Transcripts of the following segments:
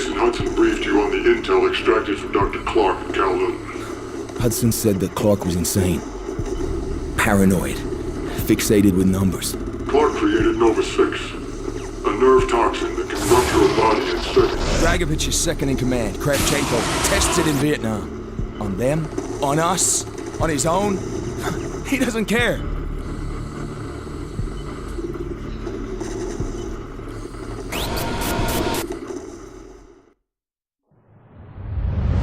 Jason Hudson briefed you on the intel extracted from Dr. Clark in Kowloon. Hudson said that Clark was insane. Paranoid. Fixated with numbers. Clark created Nova 6, a nerve toxin that can rupture a body in seconds. Dragovich is second in command. Kravchenko tests it in Vietnam. On them? On us? On his own? He doesn't care.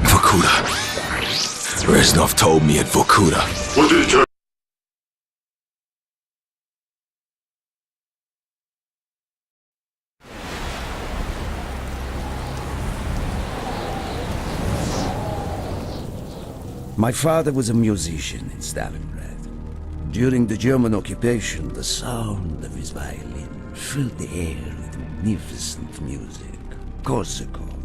Vorkuta. Reznov told me at Vorkuta. What did he tell you? My father was a musician in Stalingrad. During the German occupation, the sound of his violin filled the air with magnificent music. Korsakov,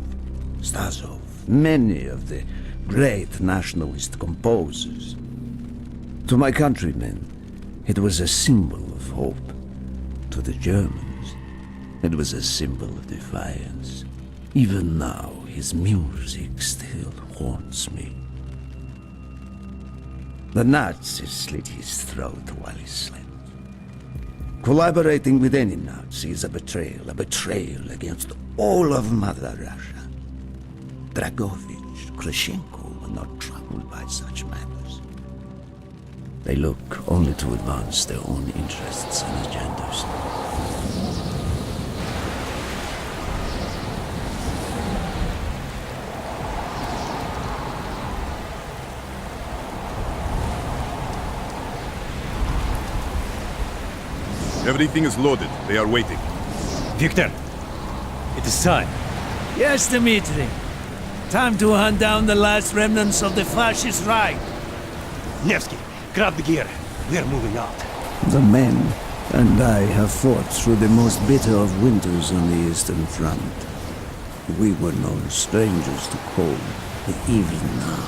Stasov, many of the great nationalist composers. To my countrymen, it was a symbol of hope. To the Germans, it was a symbol of defiance. Even now, his music still haunts me. The Nazis slit his throat while he slept. Collaborating with any Nazi is a betrayal against all of Mother Russia. Dragovich, Kravchenko were not troubled by such matters. They look only to advance their own interests and agendas. Everything is loaded. They are waiting. Victor, it is time. Yes, Dmitri. Time to hunt down the last remnants of the fascist Reich. Nevsky, grab the gear. We are moving out. The men and I have fought through the most bitter of winters on the Eastern Front. We were no strangers to cold, but even now,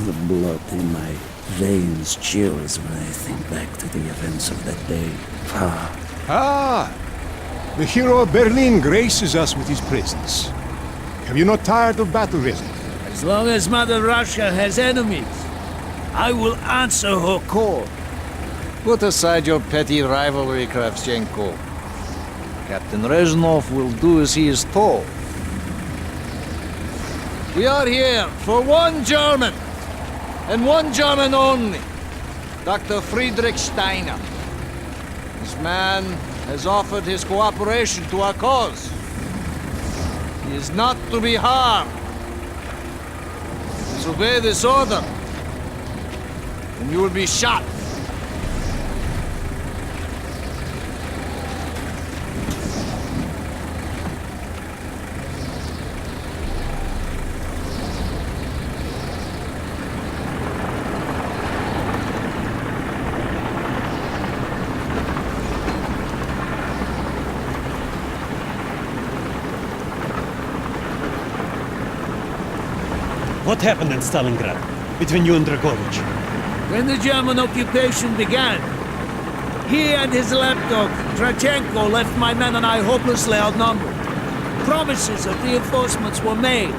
the blood in my veins chills when I think back to the events of that day. The hero of Berlin graces us with his presence. Have you not tired of battle, Rezin? As long as Mother Russia has enemies, I will answer her call. Put aside your petty rivalry, Kravchenko. Captain Reznov will do as he is told. We are here for one German, and one German only, Dr. Friedrich Steiner. This man has offered his cooperation to our cause. He is not to be harmed. Disobey this order, and you will be shot. What happened in Stalingrad between you and Dragovich? When the German occupation began, he and his lapdog, Kravchenko, left my men and I hopelessly outnumbered. Promises of reinforcements were made,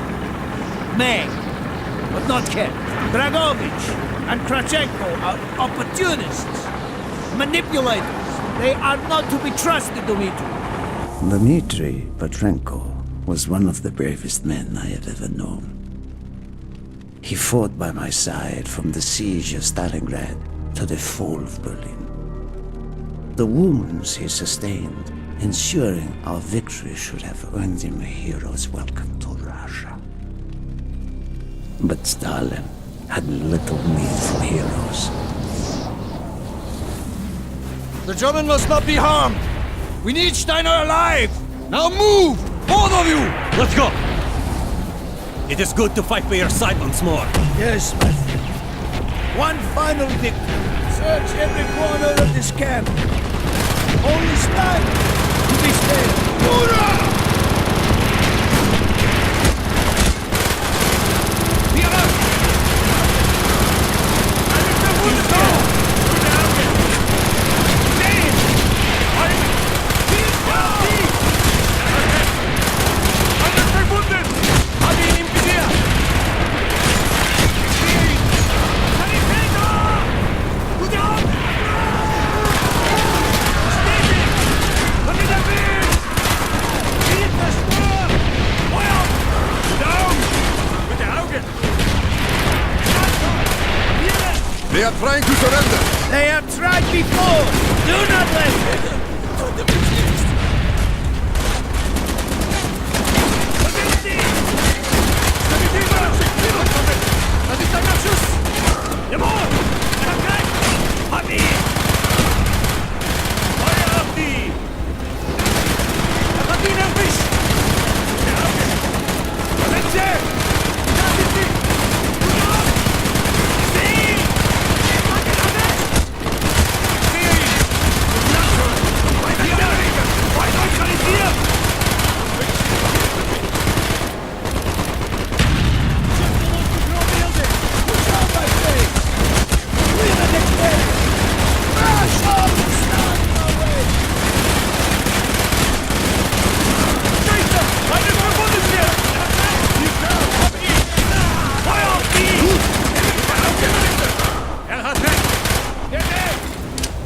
but not kept. Dragovich and Kravchenko are opportunists, manipulators. They are not to be trusted, Dmitri. Dmitri Petrenko was one of the bravest men I have ever known. He fought by my side from the siege of Stalingrad to the fall of Berlin. The wounds he sustained, ensuring our victory, should have earned him a hero's welcome to Russia. But Stalin had little need for heroes. The German must not be harmed. We need Steiner alive. Now move, both of you. Let's go! It is good to fight by your side once more. Yes, my friend. One final victory. Search every corner of this camp. Only stand to be spared. Hoorah! They are trying to surrender! They have tried before! Do not let them!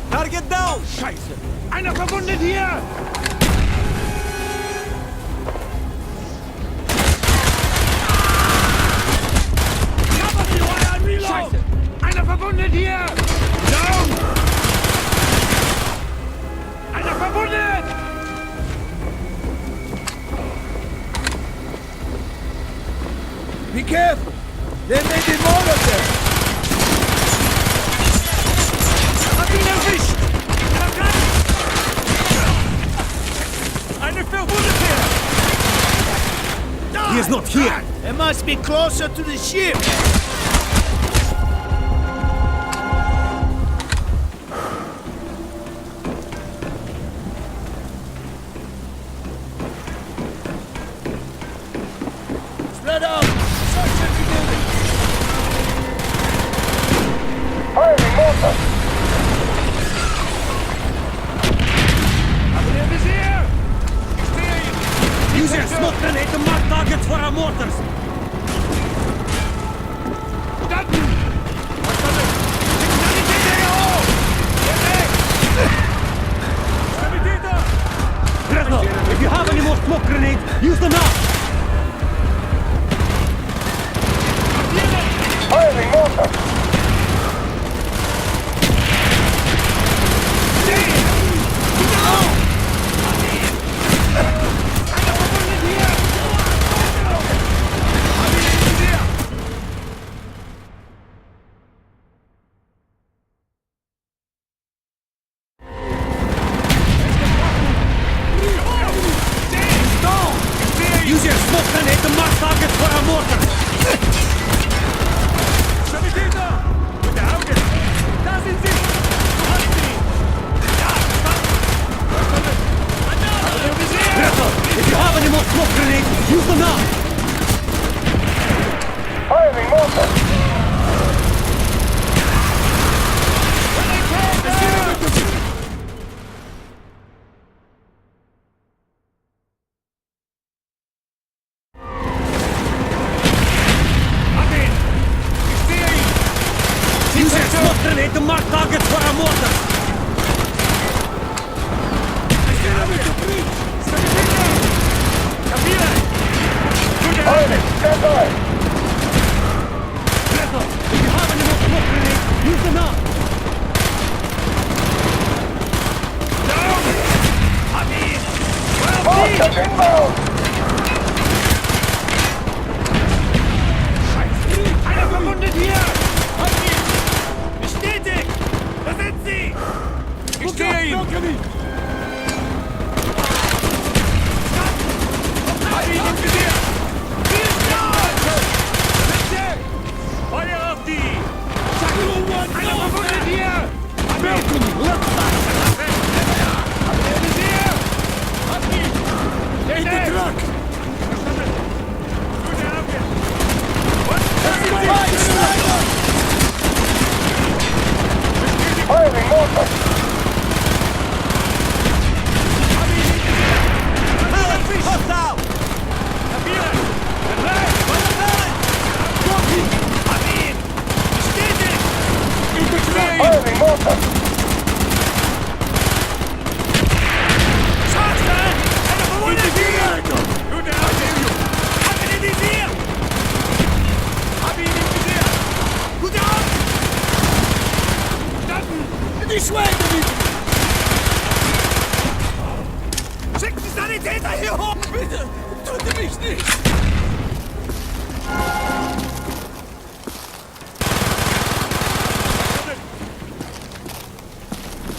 Target down! Scheiße! Einer verwundet hier! Scheiße! Einer verwundet hier! Down! Einer verwundet! Be careful! There may be more of them! Hab ihn erwischt! Eine Verwundete! He is not here! They must be closer to the ship! Spread out! Search every building! Use your smoke grenade to mark targets for our mortars! Gretel, if you have any more smoke grenades, use them now! Use your smoke grenade to mark targets for our mortars! Gretel, if you have any more smoke grenades, use them now! Use your smoke grenade to mark targets for our mortars! Gretel, if you have any more smoke grenades, use them now! Einer verwundet hier! Bestätigt! Da sind sie! Ich stehe ihn! Hab ihn im Visier! Feuer auf die! Einer verwundet hier! Hab ihn! Hab ihn im Visier! Hab ihn!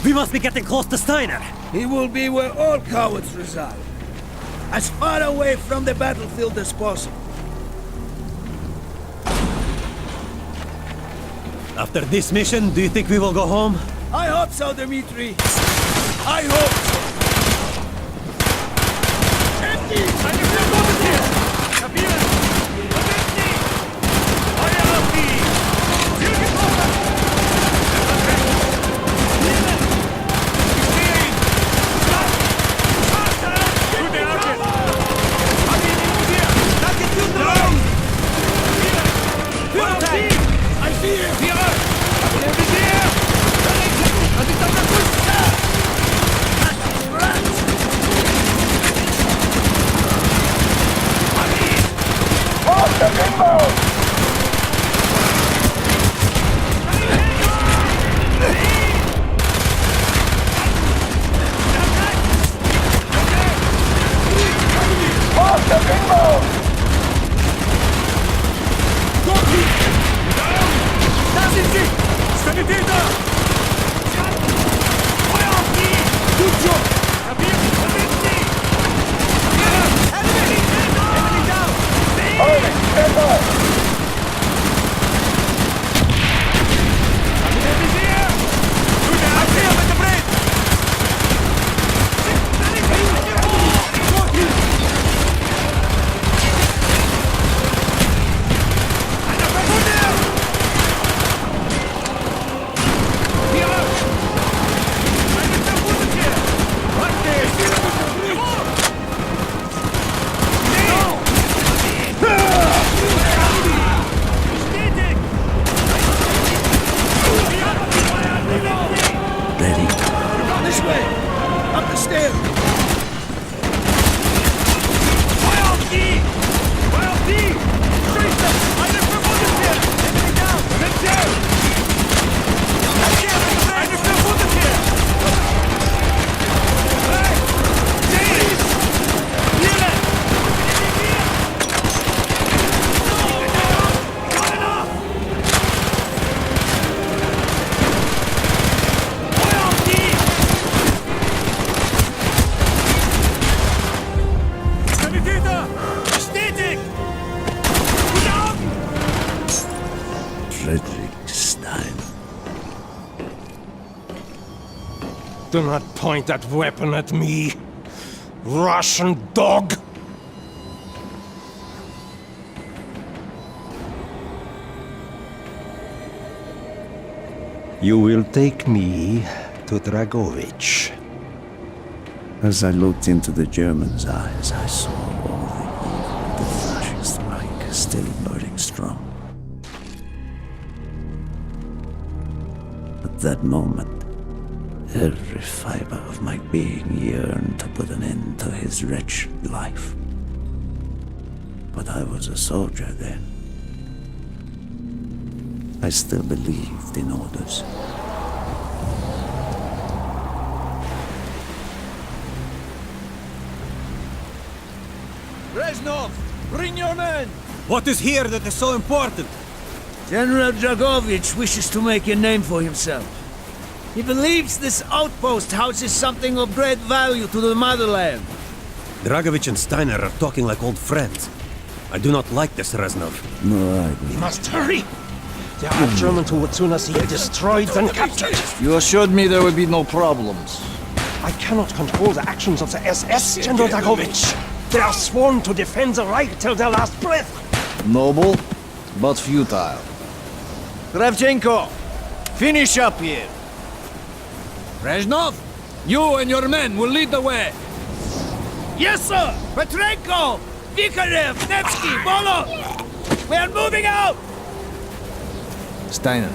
We must be getting close to Steiner. He will be where all cowards reside. As far away from the battlefield as possible. After this mission, do you think we will go home? I hope so, Dmitri. I hope so. Do not point that weapon at me, Russian dog! You will take me to Dragovich. As I looked into the German's eyes, I saw all the evil of the fascist Reich still burning strong. At that moment, every fiber of my being yearned to put an end to his wretched life. But I was a soldier then. I still believed in orders. Reznov, bring your men! What is here that is so important? General Dragovich wishes to make a name for himself. He believes this outpost houses something of great value to the motherland. Dragovich and Steiner are talking like old friends. I do not like this, Reznov. No, I do. We must hurry! There are Germans who would sooner see you destroyed than captured. You assured me there would be no problems. I cannot control the actions of the SS, General Dragovich. They are sworn to defend the Reich till their last breath. Noble, but futile. Kravchenko, finish up here. Reznov, you and your men will lead the way. Yes, sir! Petrenko! Vikarev! Nevsky! Bolov! We are moving out! Steiner,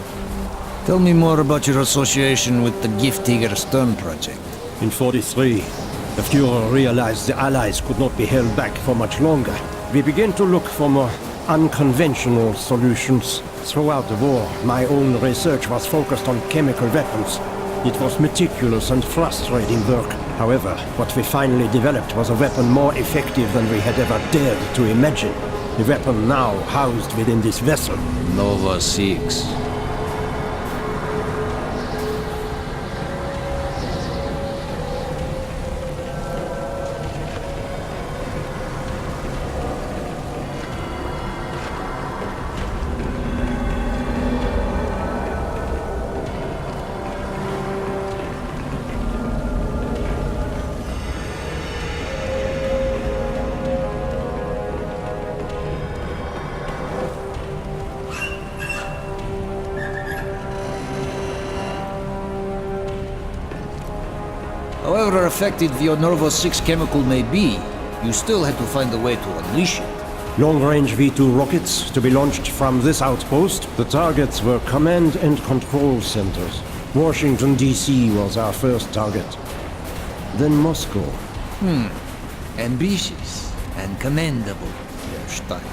tell me more about your association with the Giftiger Stern project. In 43, the Fuhrer realized the Allies could not be held back for much longer. We began to look for more unconventional solutions. Throughout the war, my own research was focused on chemical weapons. It was meticulous and frustrating work. However, what we finally developed was a weapon more effective than we had ever dared to imagine. The weapon now housed within this vessel. Nova 6. effective your Nervo 6 chemical may be, you still had to find a way to unleash it. Long-range V2 rockets to be launched from this outpost. The targets were command and control centers. Washington, D.C. was our first target. Then Moscow. Ambitious and commendable, Herr Steiner.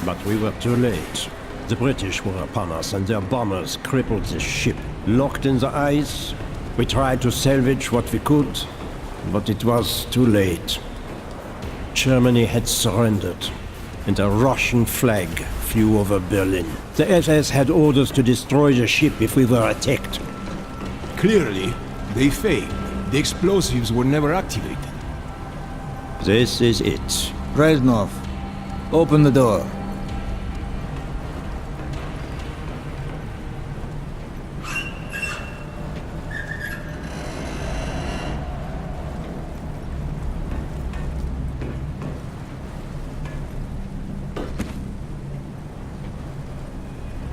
But we were too late. The British were upon us and their bombers crippled the ship. Locked in the ice, we tried to salvage what we could, but it was too late. Germany had surrendered, and a Russian flag flew over Berlin. The SS had orders to destroy the ship if we were attacked. Clearly, they failed. The explosives were never activated. This is it. Reznov, open the door.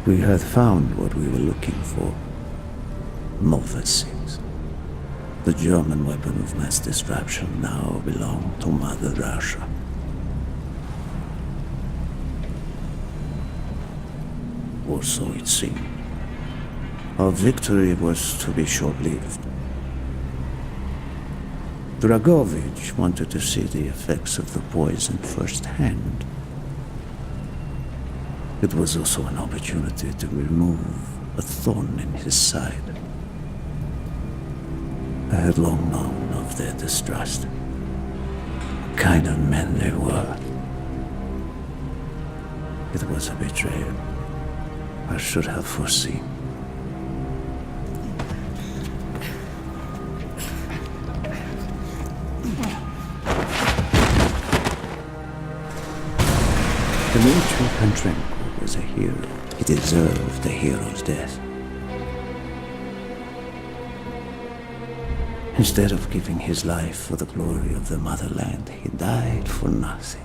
We had found what we were looking for. Nova 6. The German weapon of mass destruction now belonged to Mother Russia. Or so it seemed. Our victory was to be short-lived. Dragovich wanted to see the effects of the poison firsthand. It was also an opportunity to remove a thorn in his side. I had long known of their distrust. What kind of men they were. It was a betrayal I should have foreseen. Dmitri Kontrenko was a hero. He deserved a hero's death. Instead of giving his life for the glory of the motherland, he died for nothing.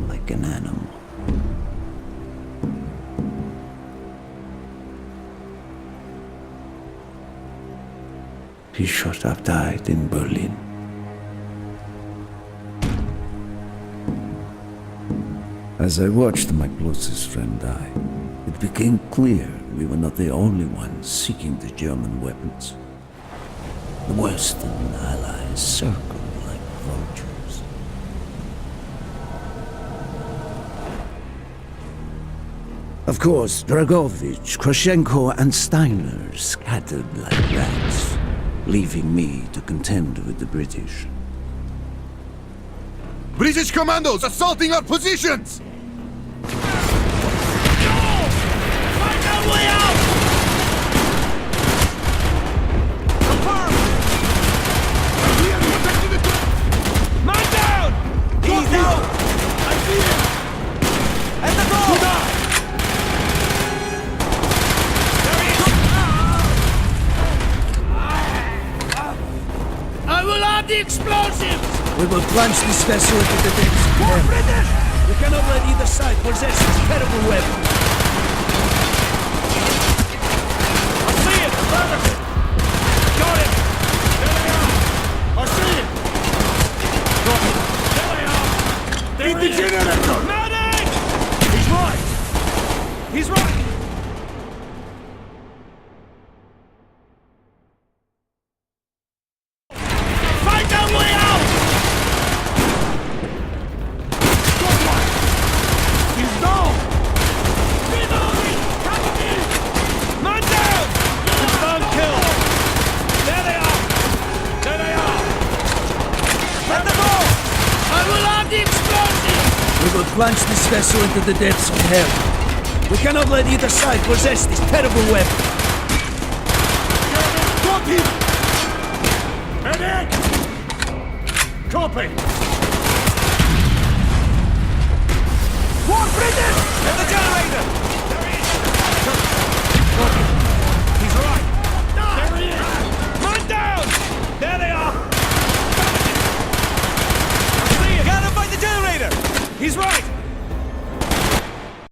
Like an animal. He should have died in Berlin. As I watched my closest friend die, it became clear we were not the only ones seeking the German weapons. The Western allies circled like vultures. Of course, Dragovich, Krashenko, and Steiner scattered like rats, leaving me to contend with the British. British commandos assaulting our positions! The explosives! We will plunge this vessel into the depths of hell. British! We cannot let either side possess this terrible weapon. I see it! Got it! There they are! I see it! Got it! There they are! There he is! Medic! He's right! He's right! Plunge this vessel into the depths of hell. We cannot let either side possess this terrible weapon. Copy! Medic! Copy! War British!